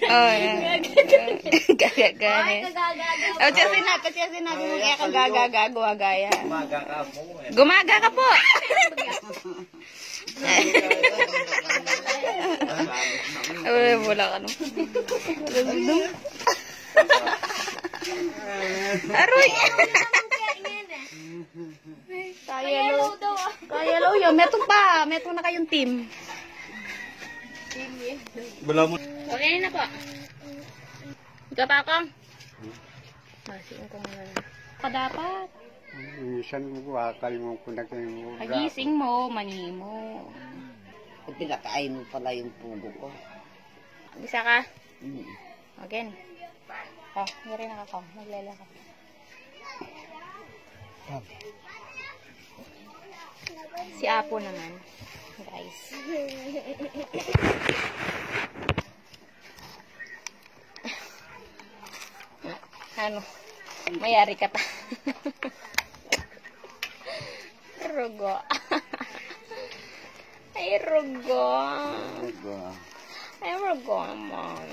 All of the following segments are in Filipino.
Oh, gagagani. Oh, siya sinabi mo kaya kagagagagaya. Gumaga ka po. Wala ka no. Aroy. Kaya lo yun. Meto pa. Meto na kayong team. Okay na po. Ikaw pa akong? Masiin ko muna. Ka dapat. Minsan mo akal mo kung naging pagising mo, mani mo. Pinakain mo pala yung pugo ko. Bisa ka? Again. Oh, hindi rin ako. Maglela ka. Si Apo naman. Guys. Ano? Mayari ka pa. Rugo. Ay, rugo. Ay, rugo naman.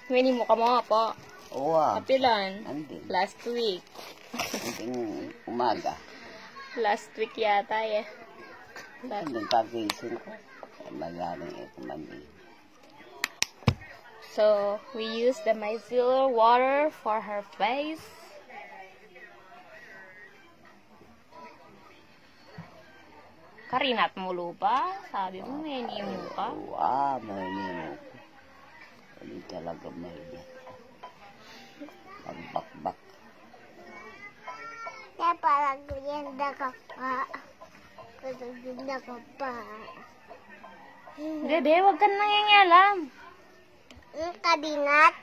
Mini mo ka mo po. Oo. Kapilan? Andin. Last week. Andin umaga. Last week yata eh. Andin pagising ko. Magaling ito mandi. So, we use the micellar water for her face. Karinat mo lupa? Sabi mo, may nimo ka? Wow, may nimo. Hindi talaga may magbakbak. Kaya parang guyenda ka pa. Guyenda ka pa. Dede, huwag ka nangyayalam. Kadinat.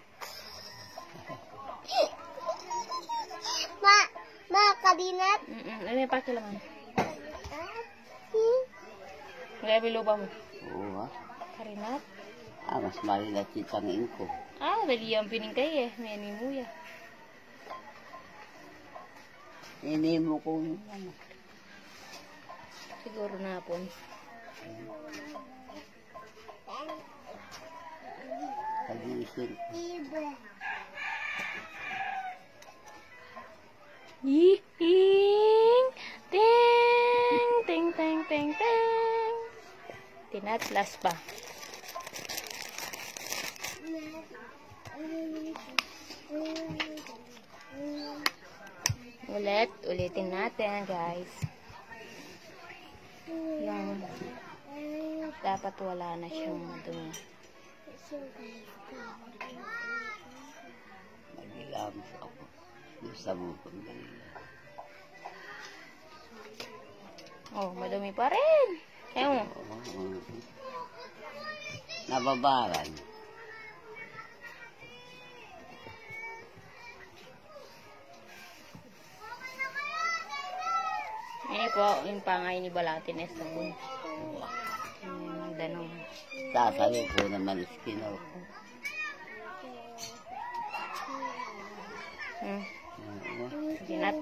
Kadinat. Ano yung pakilaman? Kaya bilupa mo. Oo ha? Karinat? Mas malilat yung tangin ko. Dali yung piningkay eh. May animuya. Hindi mo kung ano. Siguro na po. Pagising. Ying! Ting! Ting, ting, ting, ting! Tinatlas pa. Ulitin natin, guys. Yung dapat wala na siyang madumi. Nagilamos ako. Gusto mo kung nagilamos. Oh, madumi pa rin. Ewan. Nababaran. Ini po, yung pangay ni Balatin es sabon. Danong. Sasalo ko naman iskinaw ko. Ginat.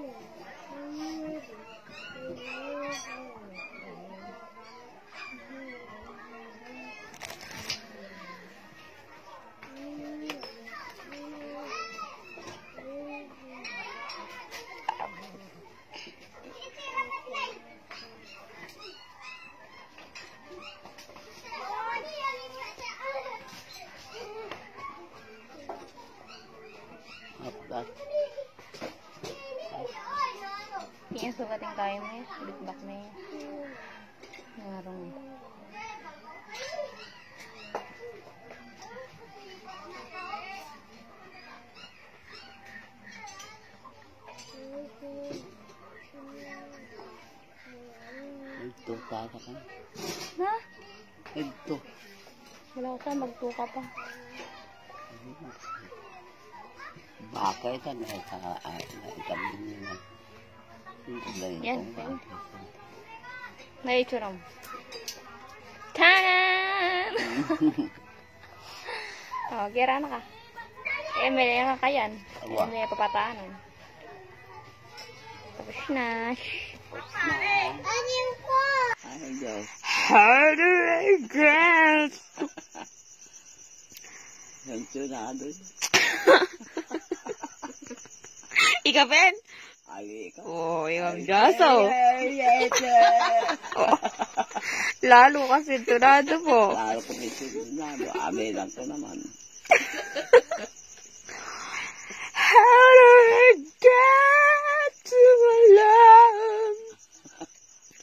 Yung sugating tayo mo eh. Bitbak na yun. Narong. Ito, kaka ka. Na? Ito. Wala ko saan, magtuka pa. Baka ito na itabi nyo. Yan. Nature mo. Tanan! Oh, gira na ka. May nga kayan. May papataanan. Tapos na. Ano yung po? Ano guys? How do I guess? Sansunado. Ikaw, Ben? Ay, ikaw. Oh, yung jaso. Lalo ka sintunado po. Lalo ko may sansunado. Abe lang ko naman. How do I get to my love?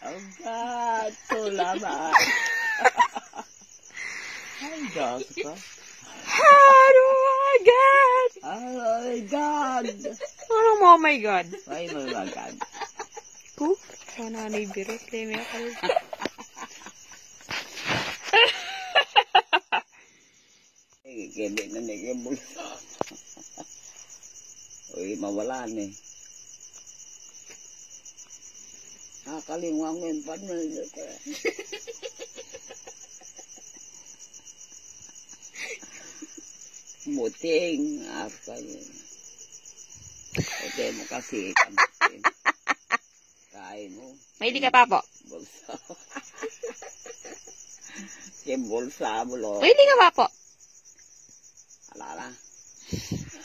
Oh God, salamat. Ay, Diyos ko. How do I get? Oh my God. Ano mo, oh my God? Ay, my God. Ko? Sana na ibiro. Leme ako. Kaya na nagibul. Uy, mawalan eh. Nakakaliwang mo yung panmali ko. Muting. Apa yun. Okay mo kasi. Kain mo. May di ka pa po. Bulsa. Yung bulsa mo lo. May di ka pa po. Alala.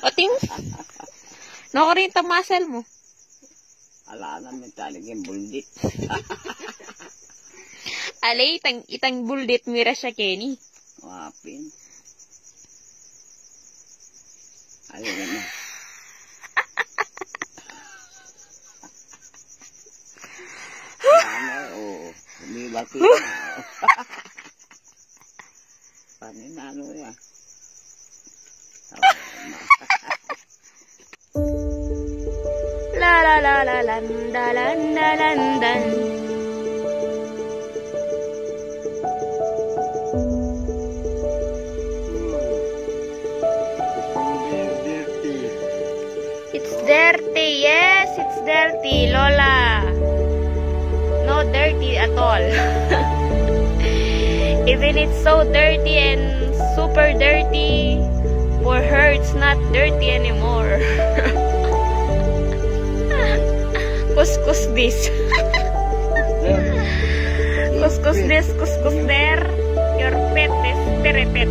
O, ting. Nako rin itong muscle mo. Alala mo talagang buldit. Alay, itang buldit mira siya, Kenny. Wapin. Ayun na. Oo. Umibati na. Paninano yan. La la la la landa landa landan. It's dirty, yes, it's dirty, Lola. No dirty at all. Even it's so dirty and super dirty, for her it's not dirty anymore. Kuskus this. Kuskus this, kuskus there. Your pet is perepet.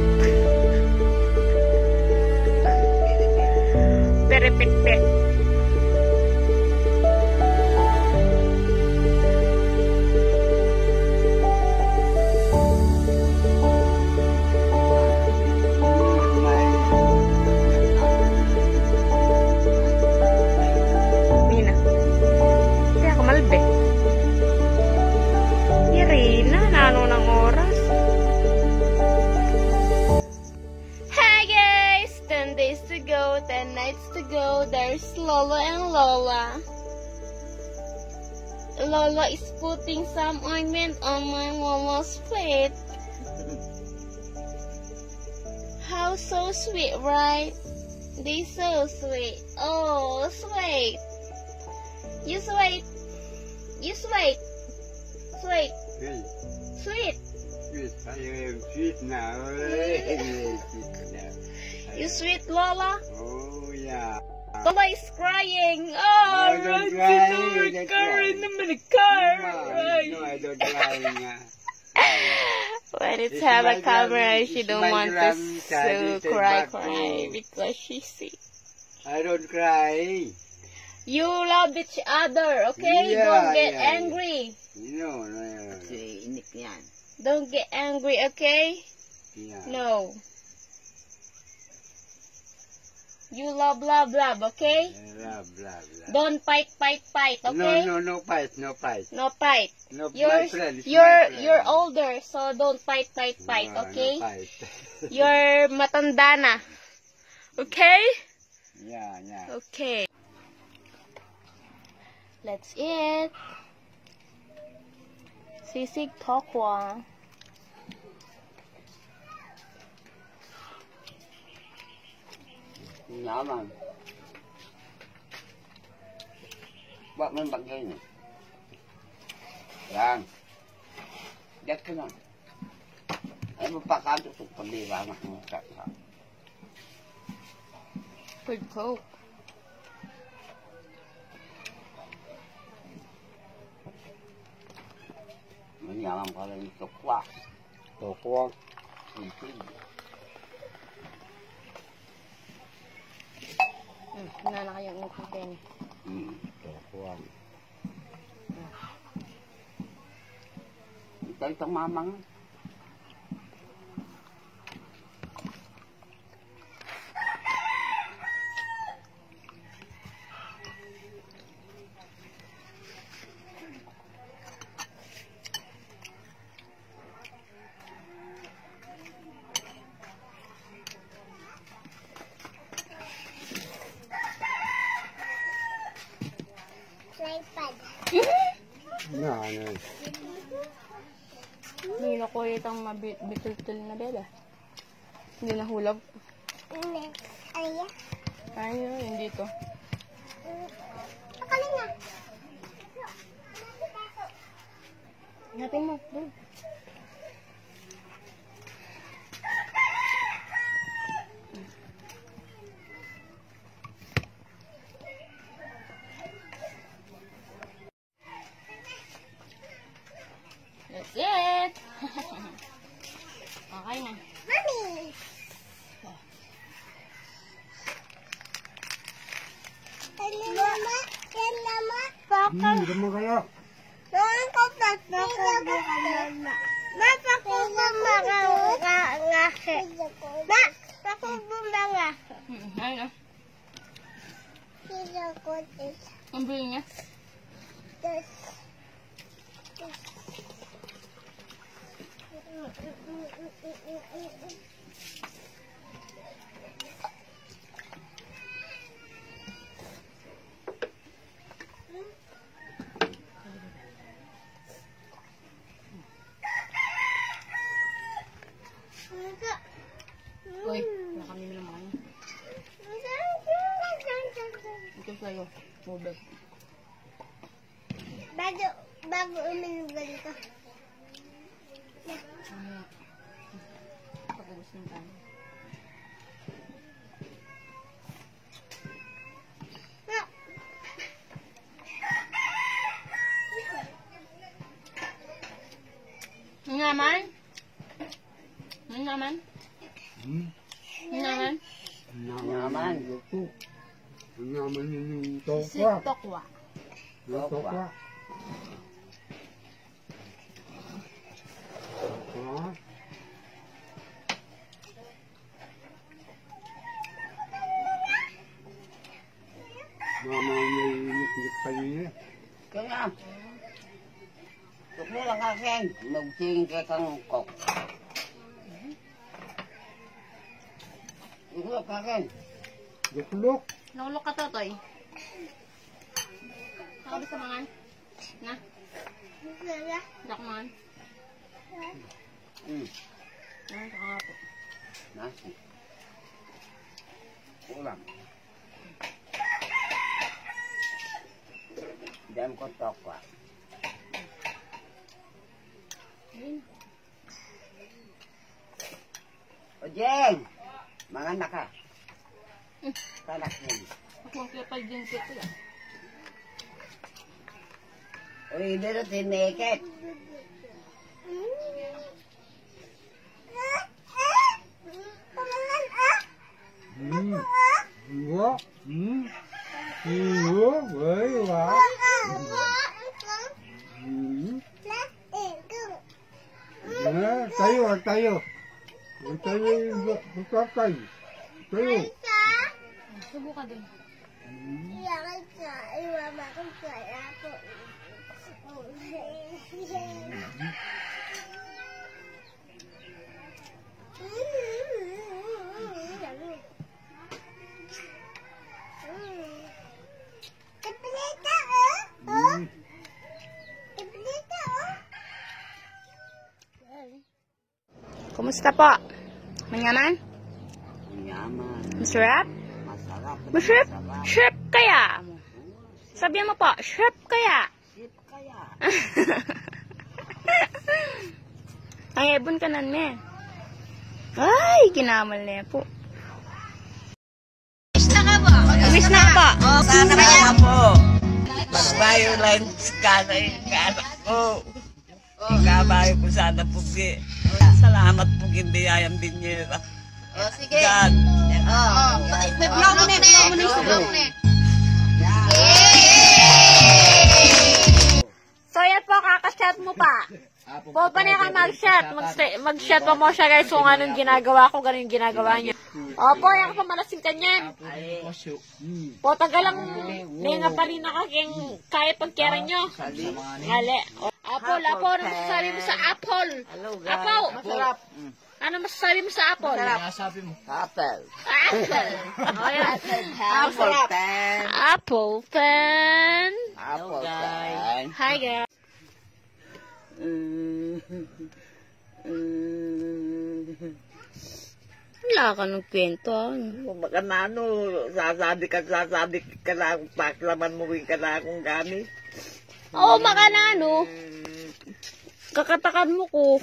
Perepet pet. Mina. Kaya ako malbe. Irina, nano ng oras. Hi guys! 10 days to go, 10 nights to go. There's Lola and Lola. Lola is putting some ointment on my Lola's feet. How so sweet, right? They so sweet. Oh, sweet. You sweet. You sweet. Sweet. Hey, Sweet. sweet. I am sweet now. You sweet, Lola? Oh, yeah. Lola is crying. Oh, No, don't right, cry, no, don't car cry. in the car. No, I don't cry. When it's It's have a my camera, gram- she it's don't my want gram us size, to it's cry back to- because she's sick. I don't cry. You love each other, okay? Yeah, Don't get yeah, angry. No. Si inik yan. Don't get angry, okay? Yeah. No. You love, okay? Blah, blah, blah. Don't fight, okay? No fight. No fight. No, my You're friend. it's my you're friend. you're older, so don't fight, No, okay? No fight. You're matanda na. Okay? Yeah. Okay. Let's eat. Sisig tokwa. Naman. Ba't man bagay niya? Yan. Diyan ka na. Ay, mapakado ito pag-iwangan mo sa. With Coke. Manyaman ka lang ito kwa. Tokwak. Sisig. Itong mamang. Tripod. Ano? Hindi na ko itong mabitul-tul na bela. Hindi nahulog. Ay, Ayun, hindi to. akalin na. Natin mo. Doon. That's it. Okay na. Mami! Ano naman? Yan naman? Dito mo kayo. Noon ko pakubo ka mama. Ma, pakubo mga ngase. Ma, pakubo mga. Ayun na. Sinakot is Ang bili niya. this. Uy, nakamimi ng mga niya. Ito sa'yo. Mubet. Bago uminom ganito. Ano? Pag-ubos ng tayo. Ano naman? Ano naman? Ano naman? Naman. Ito. Naman yung Si tokwa. Tokwa. Yung tokwa. Tokwa. Mama may inik kanina. Kaya. Tukli lang kakin. Magtingin ka kang kok. Ito kakin. Lukluk. Nakulok ka, Totoy. Nakabis sa mangan? Na? Dak mangan? Saka nga po. Nasi. Ulam. Diyan ko tokwa. Ayun. O Jeng! Mga naka. Kanak din. Ako ang kipal din sito yan. Uy, dito tineket. Iya. Iya, baik lah. Tayo, tayo. Tayo berkakai. Tayo. Subo ka dun. Kumusta po? Manyaman? Yaman. Masarap? Masarap. Masarap? Shrimp kaya? Sabihan mo po, shrimp kaya? Sip kaya. Ang ebon ka nan, me. Ay, kinamal na po. Wish na po. Sana ka po. Mag-violence ka na yung anak ko. Ikabayo ko sana po. Salamat po ginbiyayang binyera. Sige. God. May vlog mo na. So yan po, kakas chat mo pa. Po, pa niya ka mag-chat. Mag-chat pa mo siya guys kung anong ginagawa ko, ganun yung ginagawa niya. Opo, yan ka pa malasing kanyan. Po, tagalang may nga pa rin nakaking kaya pagkira nyo. Ngali. Apple, ano masasabi mo sa apple? Apple. Masarap. Ano masasabi mo sa apple? Sabi mo. Apple. Apple. Apple pen. Apple pen. Apple pen. Hi guys. Wala ka ng kwento. Baka na ano, sasabi ka na akong paklaman mo ka na akong gamit. Oo, maka na ano. Kakatakan mo ko.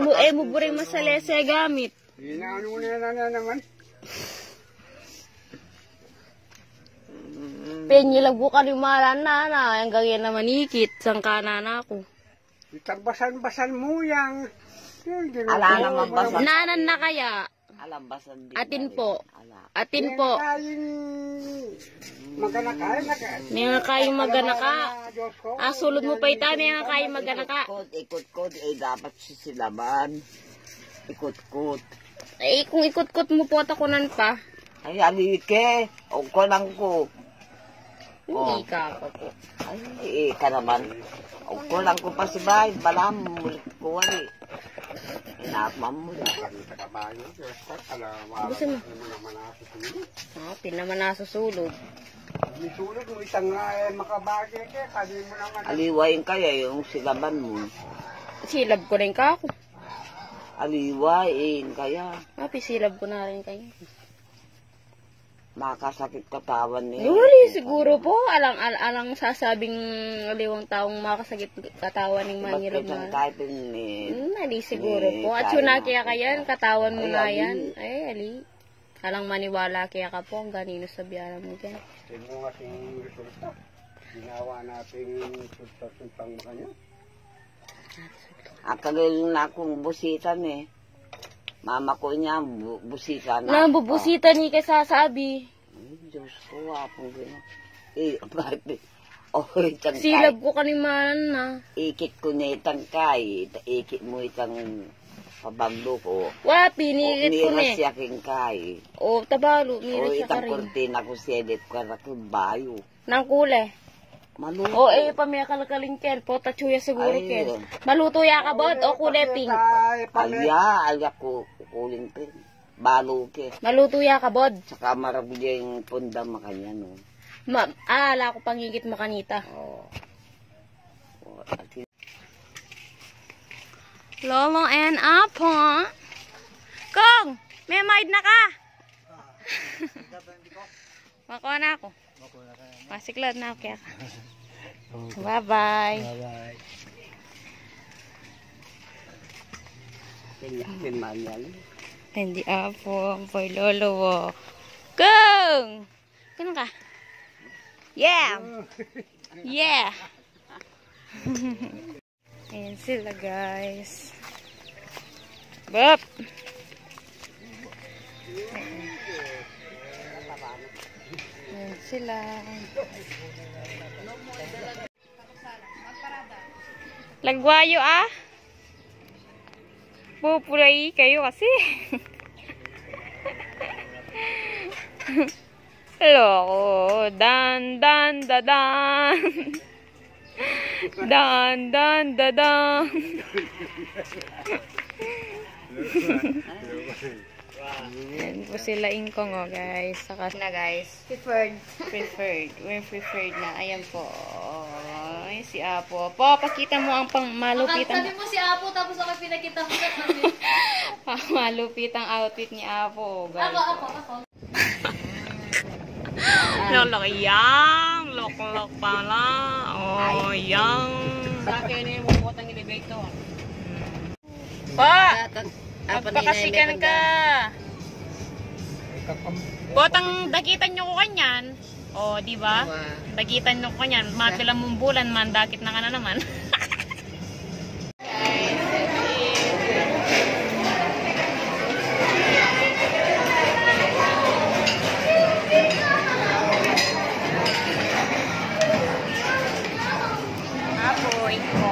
Mo buring masalese gamit. Inaano na naman. Penyilag buka ni Maran na. Ang gagyan naman ikit. Sang kanan ako. Itarbasan-basan mo yang. Ala naman basan. Nanan na kaya. Alam basan din. Atin po. Ala. Atin po. May nga kayong maganaka. Sulod mo pa ita. May nga kayong maganaka. Ikot-kot. Dapat sisilaban. Ikot-kot. Kung ikot-kot mo po takunan pa. Ay, alike. O ko lang ko. Hindi ka pa po. Ay, ka naman. O ko lang ko pa si Bay. Balam, mulit ko wali. Inapman mo lang. Gusto mo? Pinaman nasusulog. Misulog mo isang makabagay ka. Kali mo naman. Aliwain kaya yung silaban mo. Silab ko rin ka ako. Aliwain kaya. Silab ko na rin kayo. Makasakit katawan niya. Wali, siguro po. Alang sasabing liwang taong makasakit katawan ng mangilab na. Ali, siguro po. At yun na kaya kayan, katawan mo na yan. Ay, ali. Alang maniwala kaya ka po, ang ganino sabihan mo dyan. Tingnan mo ating resulta. Ginawa natin sultang makanya. Ang kagaling na akong busitan eh. Mama ko niya, busitan na. Nambubusitan ni kay sasabi. Diyos ko, apong gano'n. Bakit? Oh, itang kay. Silab ko kaniman na. Ikit ko na itang kay. Ikit mo itang pabaglo ko. Wapi, nilit ko Miras ni. siya king kay. O, tabalo, O nilit siya ka itang rin. kurtina ko sedet ko na bayo. Nang kulay. Maluto. O, pamaya kalakaling ken. Po, tachuya siguro Ay, ken. Maluto ya ka bod o kulay pink. Alya ko kuling pin. Balo ke. Maluto ya ka bod. Saka marabulya yung punda makanya no. Ala ko pangigit makanita. Oh. Lolo and Apo. Kong, may maid na ka. Makuha na ako. Masiklad na ako kaya ka. Bye-bye. Bye-bye. Hindi Apo. Boy Lolo wo. Kong! Ganun ka? Yeah! Yeah! Ayan sila guys. Bop! Ayan sila. Lagwayo ah! Pupulay kayo kasi. Loko. Dan, dan, da, dan. Dan, dan, da, dan. Yan po sila ingkong oh guys. Saka na guys. Preferred. We're preferred na. Ayan po. Ay, si Apo. Po, pakita mo ang pang malupitan. Sabi mo si Apo, tapos ako pinakita mo na Malupit ang outfit ni Apo, guys. Ako. Lolo, yang. Lok-lok pala. Oh, yang. Sa akin eh, mukotang elevator. Pa! Magpakasikan ka. Botang dakitan nyo ko kanyan. O, di ba? Dakitan nyo ko kanyan. Matilang mong bulan man, dakit na ka na naman. Apoy ko.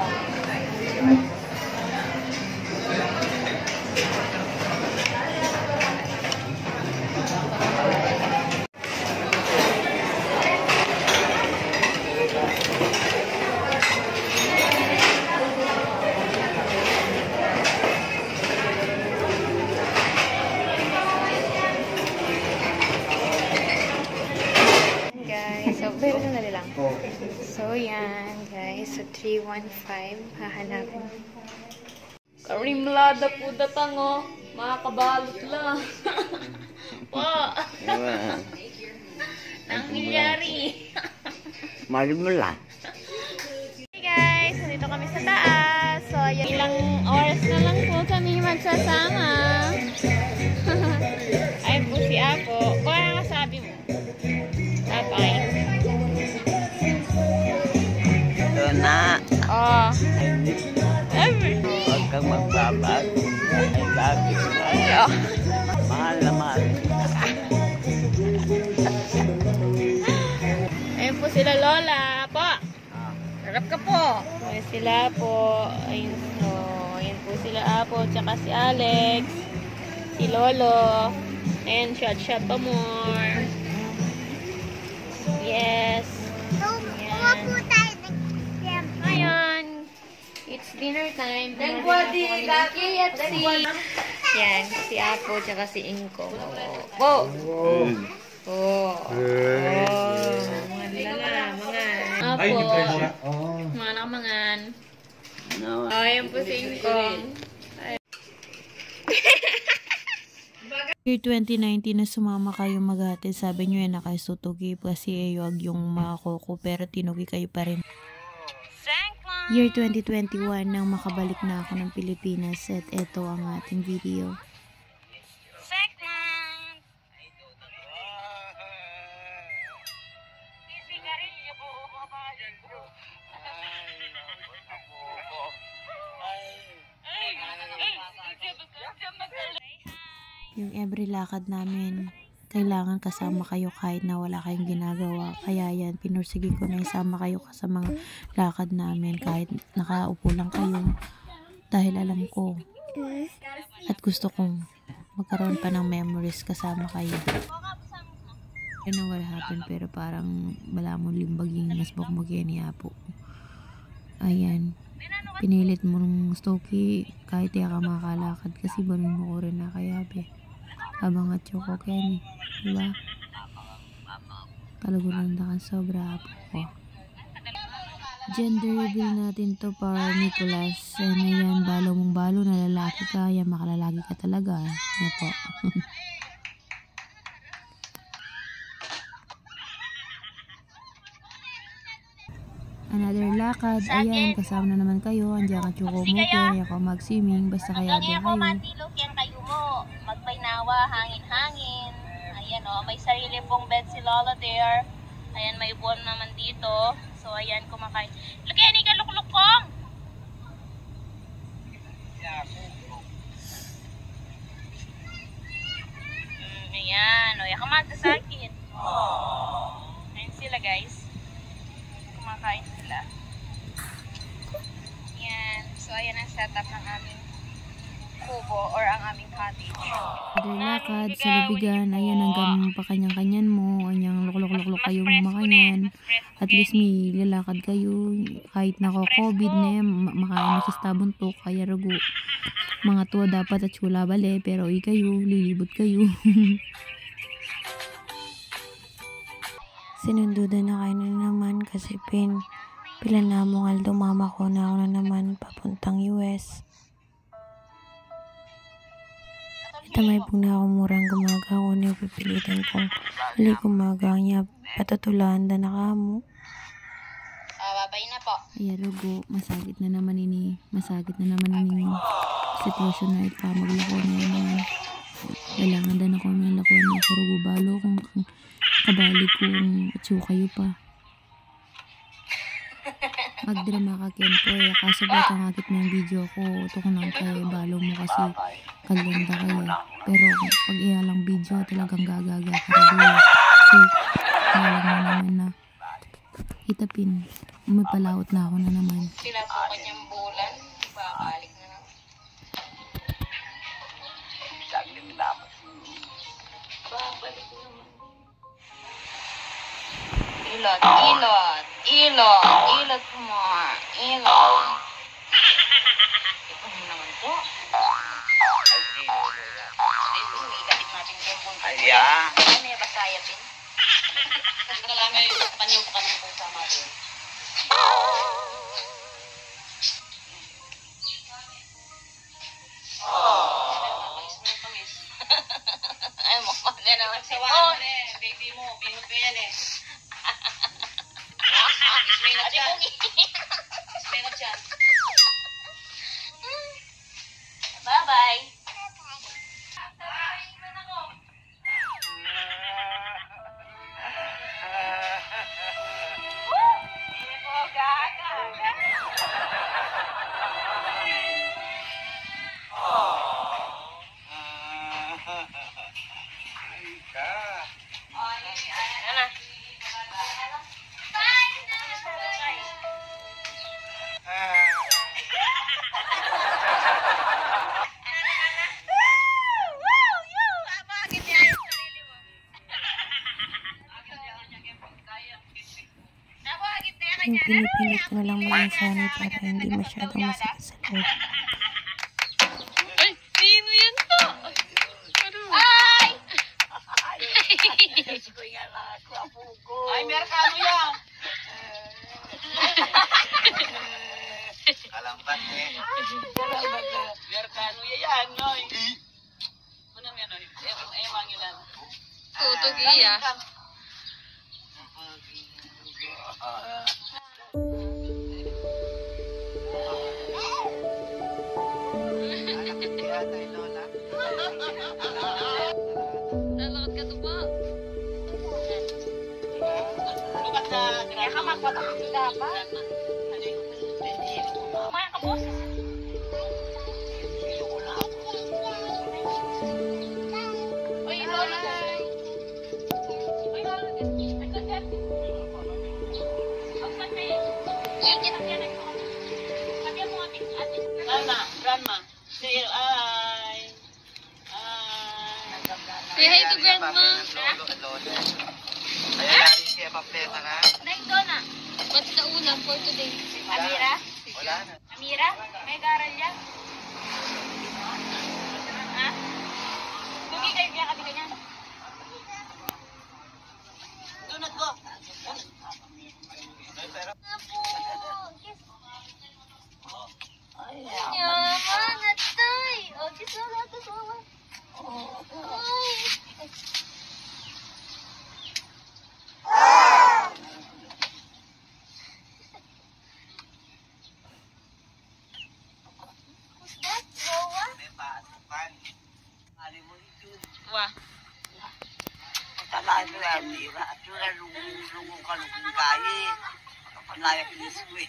pero sandali lang. So, yan, guys. So, 315. Hahanapin. Karimlada po datango. Mga kabalot lang. Po. Nangyayari. Malimula. Hey guys, nandito kami sa taas. So, ilang oras na lang po kami magsasama. Ayun po si Apo. Kung ano sabi mo? Tapay. Ito na. Oh. Huwag kang magbabag. Ay, gabi ko. Mahal na mahal. Ayun po sila Lola. Po. Harap ka po. Ayun sila po. Ayun po. Ayun po sila Apo. Tsaka si Alex. Si Lolo. And shot pa more. Yes. Yan. Ngayon, it's dinner time. KFC. Yan, si Apo tsaka si Inko. Po. Oh. Mga lala, mga. Apo. Mga nakamangan. Ayun po si Inko. Year 2019 na sumama kayo maghatid, sabi nyo yan na kayo sutugi kasi ayog yung mga koko pero tinugi kayo pa rin. Year 2021 nang makabalik na ako ng Pilipinas at eto ang ating video. Yung every lakad namin, kailangan kasama kayo kahit na wala kayong ginagawa. Kaya yan, pinursige ko na isama kayo sa mga lakad namin kahit nakaupo lang kayo. Dahil alam ko at gusto kong magkaroon pa ng memories kasama kayo. I know what happened pero parang wala mo limbaging mas bok mo ni Apo. Ayan. Pinilit mo ng stocky kahit di ka makalakad kasi banin mo ko rin nakayabi. Habang at Choco Kenny, diba? Talagang ka sobra Apo ko. Gender reveal natin to para Nicholas. And ayan, balo mong balo na lalaki ka, yan makalalagi ka talaga. Yan po. Another lakad, ayan, kasama na naman kayo. Andiyan ka Choco mo, kaya ako mag-swimming, basta kaya din kayo. Magpainawa, hangin-hangin. Ayan o, may sarili pong bed si Lola there. Ayan, may upuan naman dito. So, ayan, kumakain. Lagyan ni kalukluk kong! Ayan, o, yan ka magdasakit. Ayan sila, guys. Kumakain sila. Ayan, so ayan ang setup ng aming kubo or ang aming cottage. Other lakad sa lubigan, ayan hanggang pa kanyang-kanyan mo, anyang luklok-luklok kayo makanyan. At least may lalakad kayo, kahit nako COVID na yan, makain na siya sa buntok, kaya rugo. Mga tuwa dapat at chula bale, pero kayo, lilibot kayo. Sinundudan na kayo na naman kasi pila na mong Aldo mama ko na ako na naman papuntang US. Ito may pong na ako murang gumagawa na pipilitan kong hali gumagawa niya patatulaan na nakamo. Babay na po. Ay rugo, masagit na naman ini sitwasyon na ito, maglako na naman. Kailangan din ako ng lakuan na karugo balo kung kabalik kung atso kayo pa. Magdrama ka Kenpo eh, kaso ba't ang agit ng video ko, ito ko nang kay balo mo kasi kaganda kayo. Pero pag iyalang video talagang gagaga ka rin. Kasi alam mo naman na hitapin, may palawot na ako na naman. Sila po kanyang bulan, babalik na lang. Babalik naman. Ilot more. Ilot. Ito mo naman po. Dito, igatid natin yung punta. Ano yung basaya din? Hindi ka lang may panyong ka ng kasama rin. Ay, mukha na naman si Paul. Baby mo, bihot ko yan eh. Ismingot yan. Ismingot yan. Bye-bye. Yung pinipilit ko na lang maging sanay para hindi masyadong masakit sa loob. Ay, sino yan to? Ay! Ay, Merkano yan! Kalambat eh. Merkano yan, noy. Unang yan, noy. Emang ilan. Tutog iya. Lalakad ka to pa. Lukat na, kaya ka magpapakita dapat. Maya ka, boss. Uy, Lola. Uy, Lola. Ay, kanya. Ang saan kayo? Iikit ang yan. Sabi mo ating. Grandma. Say hi. Say hi to grandma. Nay, Donna. What's the ulam for today? Amira? Amira? May garal yan? Ha? Tugi kayo kaya kami ganyan. Dunod ko. Yaman, atay. O, kisala, kisala. Ay. Who's that, Noah? Wah. Talaan mo yan, Mira. At yung lungo ka nung kaya. Makapanayang inis mo eh.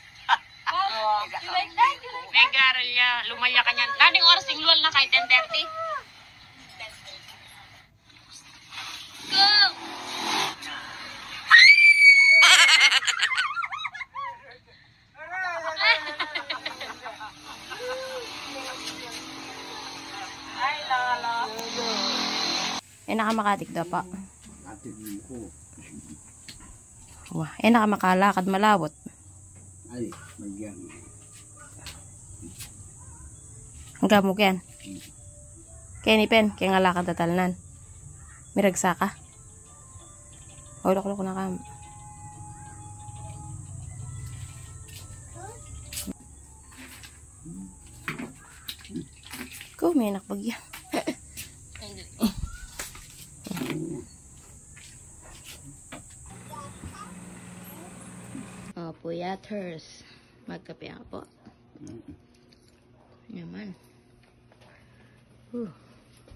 Oh, You like that? You like may garal niya. Lumaya ka niyan. Dating oras ting luwal na kahit 10:30. Go! Ay, lala. Nakamakatik daw pa. Atin ko. Wah, nakamakalakad malawot. Ay, magyan. Ang gamok yan. Kaya ni Pen, kaya nga lakad tatalanan. Miragsa ka. O, loko na kam. Ko, may anak bagyan. Opo, yaters. Magkape ako po. Yaman.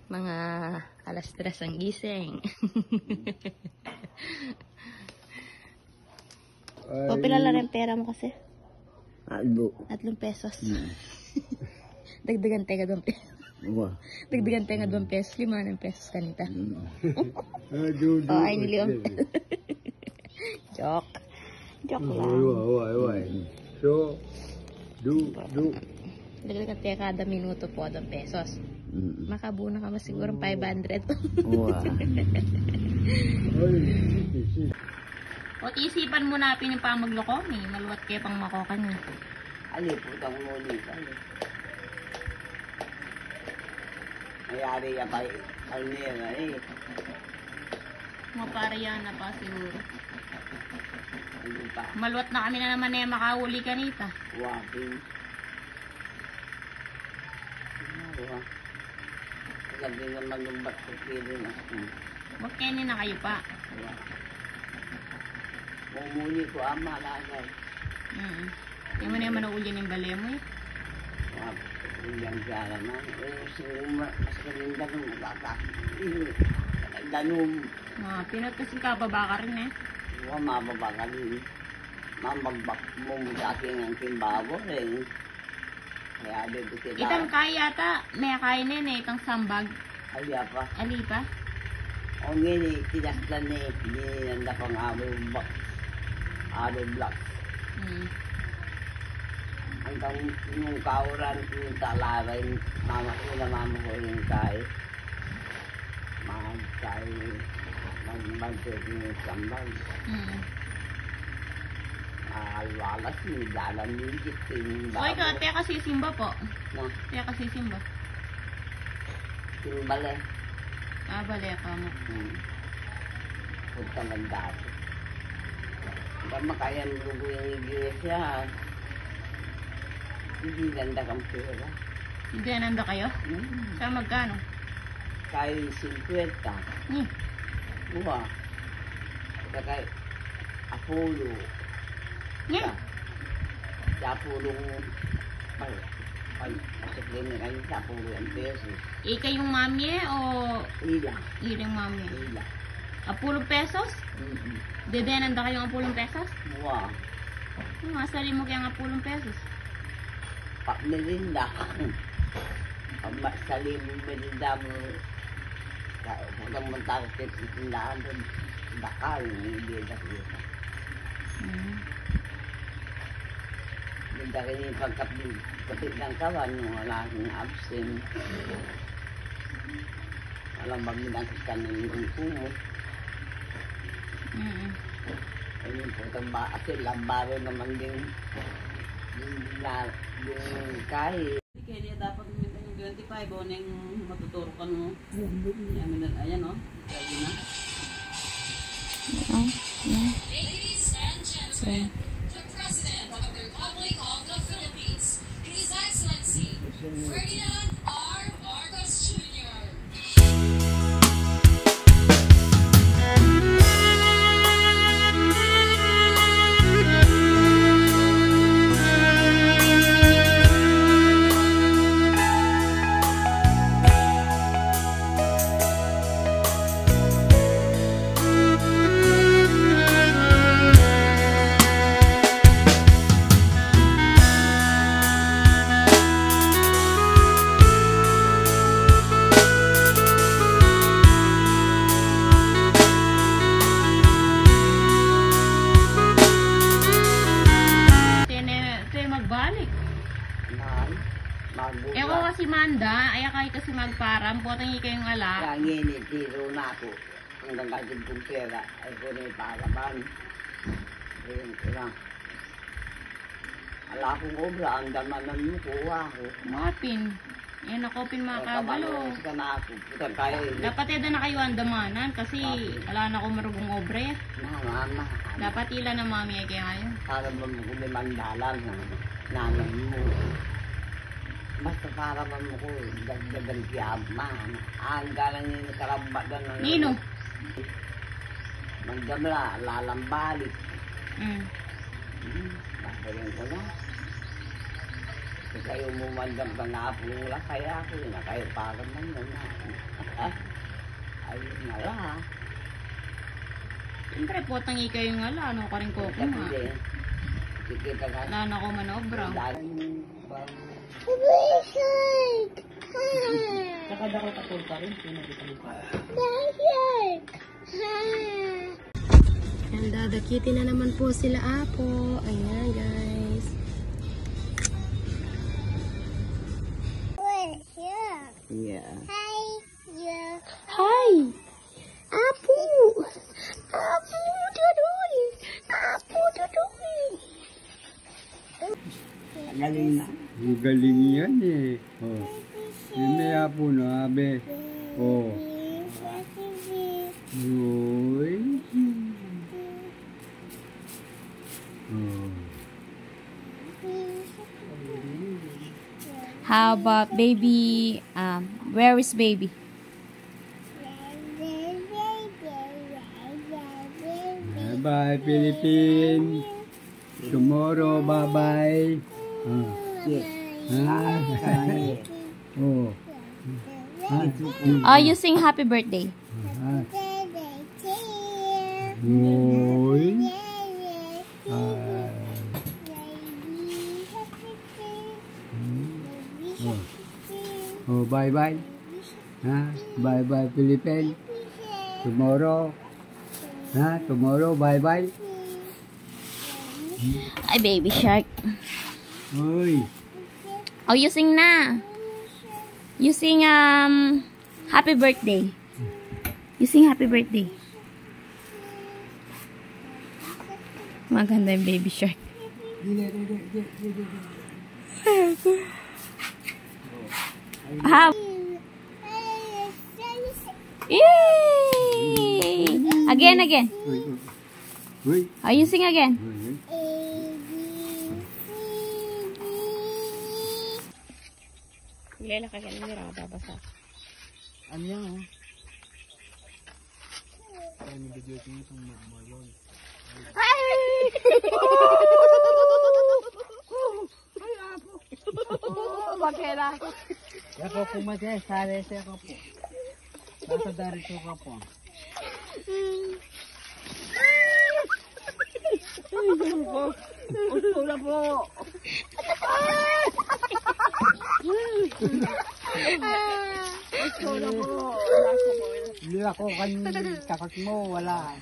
Mga alas 3 ang gising. O, pila lang yung pera mo kasi? Albo. 3 pesos. Dagdagan tayo 2 pesos. Wah. Dagdagan tayo 2 pesos. 5 pesos kanita. Aduh, Oh, ay niliom. Joke. Joke lang. Wah. So, do. Dagdagan tayo kada minuto po 2 pesos. Makabuo na kami siguro 500. Wah. O, isipan mo natin yung pamagloko. Maluwat kayo pang makokan niya. Aliputang muli ka. Mayari yan pa. Ano yan eh. Mapariyan na pa siguro. Ano pa? Maluwat na kami na naman makahuli kanita. Walking. Ano? Sabi naman yung ba't ko pili na. Huwag kayo na kayo pa. Umuli ko ama lagay. Hindi mo na yung manuulyan yung bali mo eh. Ulang siya naman. Mas kalinda nung baka. Danum. Pinot kasi kababa ka rin eh. Mababa ka rin. Mamagbak mo sa aking ang timbago rin. Kaya dito sila. Itang kaya yata, may kainin eh, itang sambag. Alya pa. Ali pa? O ngini, tinaslan eh. Ninanda pang alo block. Hanggang yung kauran, yung talaray, mama ko yung kay. Magkay yung sambag. Alwalas, may dalang nigit. Okay ka, tiya kasi simba po. No, Tiya kasi simba. timbale. Bali ka mo. Punta lang dati. Hanggang makayan lugo yung iglesia. Hindi ganda kang pera. Hindi nanda kayo? Sa magkano? Kay 50. Buha. Kaya Apollo. Sa Apollo. Pasok din na kayo sa Apollo ang pesos. Ika yung mami o Ila. yung mami? Ila. 10 pesos? Dedenanda kayong 10 pesos? Buha. Masali mo kaya 10 pesos. Merinda. Pag masali mo merinda mo, kung magtakit itindahan doon, bakal, hindi nakita. Hindi rin yung pagkapit ng kawan, wala akong absent. Walang maginakit ka ng yung kumo. Ayun po, kasi lambaro naman din yung kahit. Kaya niya dapat gumitan yung 25 o nang matuturo ka no. Ayan o. Lagi na. Ladies and gentlemen, the President of the Republic of the Philippines, His Excellency Ferdinand R. Marcos Jr. Magbalik. Magbuka. Eko kasi manda, ay kay kasi magparam, potang kayong ala. Kaya ngini, tiro na ako. Hanggang kasi kong pera, ay ko na ipalaban. Ayun ko lang. Ala akong obra, ang damanan mo, kuha ako. Mapin. Yan ako pin mga kabalo. Kabalos ka na ako. Puta kayo. Dapat eda na kayo andamanan kasi wala na akong marugong obre. Mama. Dapat ila na mami ay kaya ngayon. Para ba mo kung mandalan na nanay mo. Basta para ba mo ko dagdagan kiyama. Ang galang yung nakaramba doon. Nino? Mandamla, lalambalik. Basarin ko na. Kung kayo mo mandam ka nga po wala kaya ako. Na kayo para man yun na. Ayun na lang. Siyempre potang ikaw yung ala, ano ka rin ko nga. Kikita ka. Wala na ako manobra. Saka daw katol pa rin. Pinagita mo pa. Ayan, dadakitin na naman po sila Apo. Ayan, guys. Yeah. Hi! Apo! Apo, tuloy! Apo, tuloy! Galing na. Galing yan eh. Oh. Yun na yapo na, abe. Oh. Uy. How about baby? Where is baby? Bye-bye, Philippines. Tomorrow, bye-bye. Oh. Oh, you sing happy birthday. Oy. Oh, bye-bye. Bye-bye, Philippines. Tomorrow. Tomorrow, bye-bye. Ay, baby shark. Oy. Oh, you sing na. You sing, happy birthday. You sing happy birthday. Maganda yung baby shark. Yay! Again. Uy. Oh, you sing again. Lela ka ganun nila babasa. Ano yan, oh? Ano video ko itong malon? Bakela. Ako po mati, sare siya ko po. Nasa darito ka po. Usula po. Usula po. Hindi ako takot mo, wala.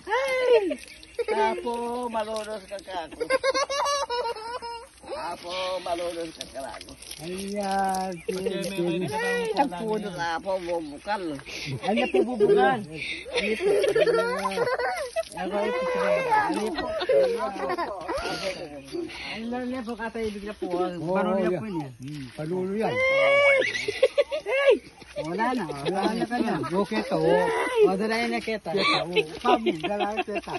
Apo, malunos ka kako. Apo, malunos ka kako. Ayan, Tapuno na po, bubukal. ano po bubugan? Ako ito po. Ano na po katay bigla po. Panulo po niya. Panulo yan. Wala na ka na. Okay to. Madala na kita. Pam, dala kita.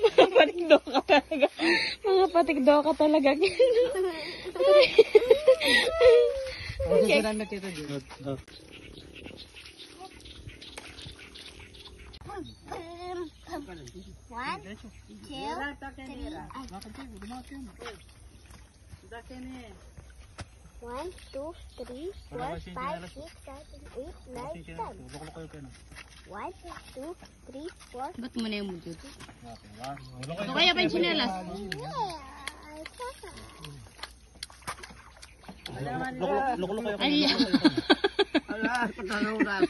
Mga patikdo ka talaga. Mga patikdo ka talaga. Madala na kita dito. One, two, three, four, 5, 6, 7, 8, 9, 10. 1, 2, 3, 4. Ba't mo na yung mudo? Ito kaya pa yung chinelas? Ay, Wala, patalunan.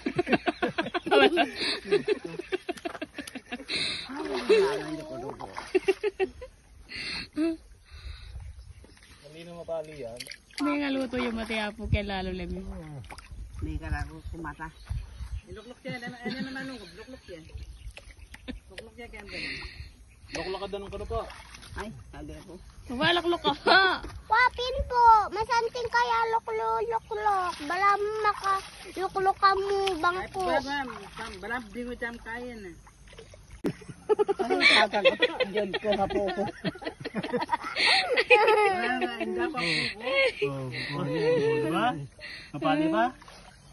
may ngaluto yung matiapo kaya lalo lami. May karago kumata. Lukluk yan. Ano naman nung lukluk yan. Lukluk yan kaya ganun. Lukluk ka doon ko na po. Ay, sabi ko. Walaklok ka. Wapin po, masanting kaya luklok. Bala makaluklok ka mo bangko. Balap di mo jam kaya na. Diyan ko na po ko. Hindi pa po. Diba? Kapali ba?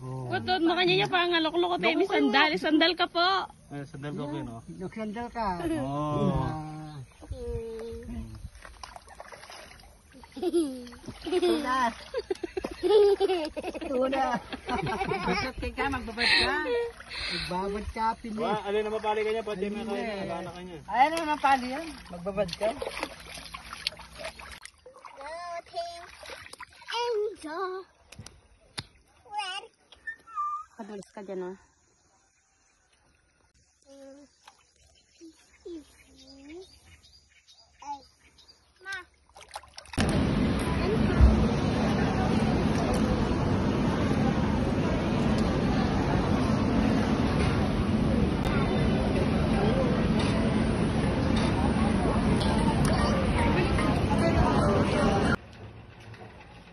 Kutod mo kanya niya pa nga luklok ko tayo. May sandal. Sandal ka po. Sandal ko no? Nagsandal ka. Tuna. Tuna. Basat ka, magbabad ka. Magbabad ka, Pili. Alin na mapali ka niya, pati may kaya nagana ka niya. Ayan na mapali yan. Magbabad ka. Angel. Kadulis ka dyan, oh.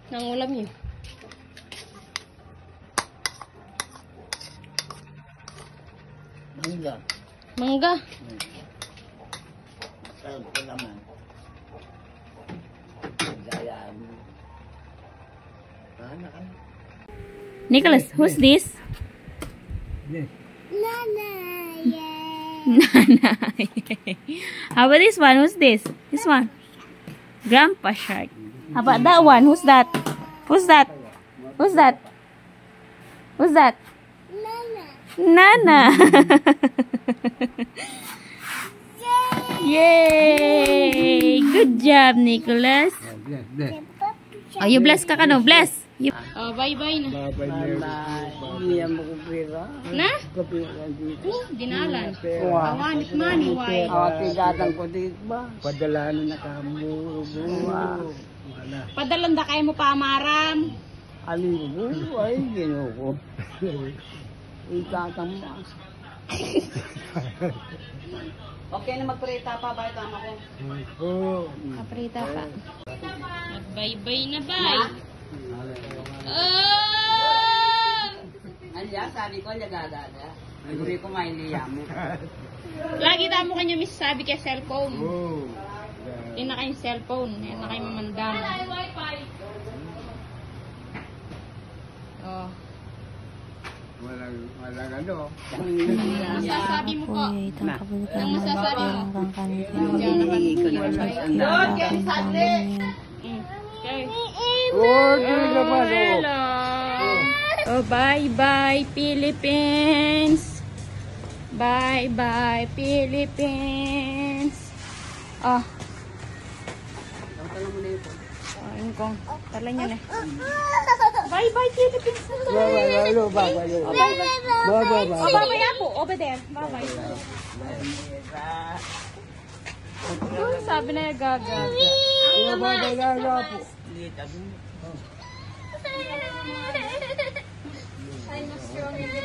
Nangulam yun. Mangga. Mangga. Sarap ko naman. Gayaan. Nicholas, who's this? Nana, yay. Nana. How about this one? Who's this? This one. Grandpa Shark. How about that one? Who's that? Who's that? Who's that? Who's that? Nana. Yay! Good job, Nicholas. Oh, you bless ka no? Bless. You... Oh, bye-bye na. Hindi mo ko pera. Na? Kapilan dito. Dinalan. Awanit money, why? Tigatang ko dito ba? Padalanan na kamo. Padalanda kayo mo pa, Maram. Alin mo? Ay, ginuko. Itatang mo. Okay na magprita pa, bye, tama ko. Kaprita pa. Bye-bye na, bye. Oh! Andiyan, sabi ko, lagagada. Naguri ko mailiya mo. Lagi tamo kanya sabi kay cellphone. Yan na kayong cellphone. Yan na kayong mamandang. Oh. Walang ano. Masasabi mo po. Ang masasabi mo. Hello. Oh, bye-bye, Philippines. Bye-bye, Philippines. Oh. Ayun kong. Tala niya na. Bye-bye, Philippines. Bye-bye. Oh, bye-bye po. Over there. Bye-bye. Sabi na yung gaga. I'm strong in the